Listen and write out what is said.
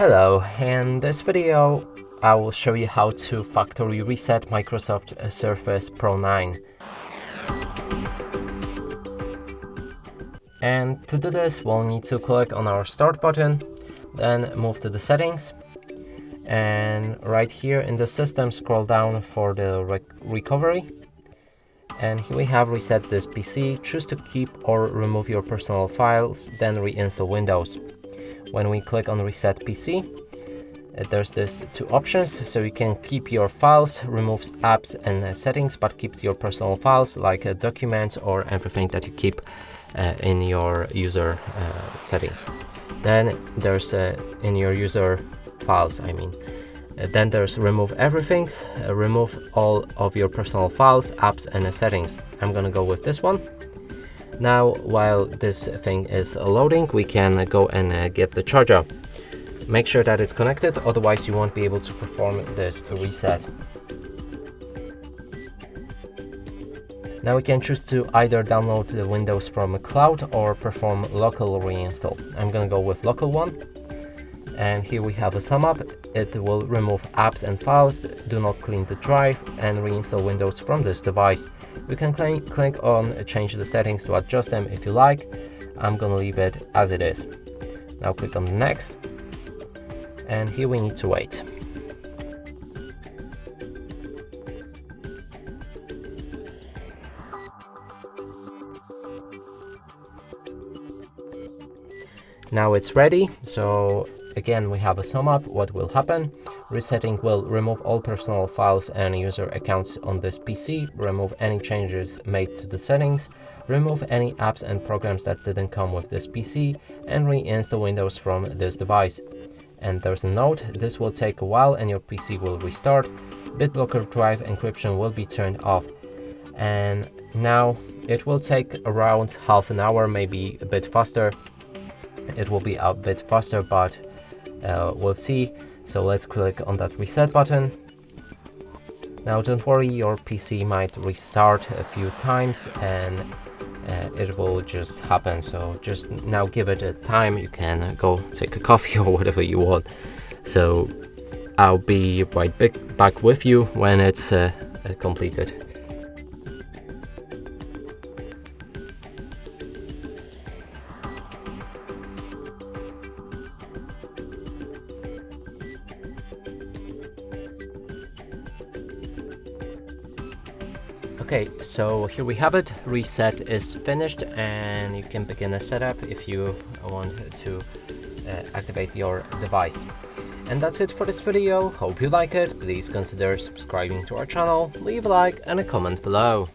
Hello, in this video I will show you how to factory reset Microsoft Surface Pro 9. And to do this we'll need to click on our start button, then move to the settings, and right here in the system scroll down for the recovery, and here we have reset this PC. Choose to keep or remove your personal files, then reinstall Windows. When we click on reset PC, there's this two options, so you can keep your files, remove apps and settings, but keep your personal files like documents or everything that you keep in your user settings. Then there's in your user files, then there's remove everything, remove all of your personal files, apps and settings. I'm gonna go with this one. Now while this thing is loading, we can go and get the charger. Make sure that it's connected, otherwise you won't be able to perform this reset. Now we can choose to either download the Windows from a cloud or perform local reinstall. I'm gonna go with local one. And here we have a sum up. It will remove apps and files, do not clean the drive, and reinstall Windows from this device. You can click on change the settings to adjust them if you like. I'm gonna leave it as it is. Now click on next, and here we need to wait. Now it's ready, so again we have a sum up. What will happen? Resetting will remove all personal files and user accounts on this PC, remove any changes made to the settings, remove any apps and programs that didn't come with this PC, and reinstall Windows from this device. And there's a note: this will take a while and your PC will restart. BitLocker drive encryption will be turned off. And now it will take around half an hour, maybe a bit faster. It will be a bit faster, but we'll see. So let's click on that reset button. Now don't worry, your PC might restart a few times and it will just happen. So just now give it a time. You can go take a coffee or whatever you want. So I'll be right back with you when it's completed. Okay, so here we have it. Reset is finished and you can begin a setup if you want to activate your device. And that's it for this video. Hope you like it. Please consider subscribing to our channel, leave a like and a comment below.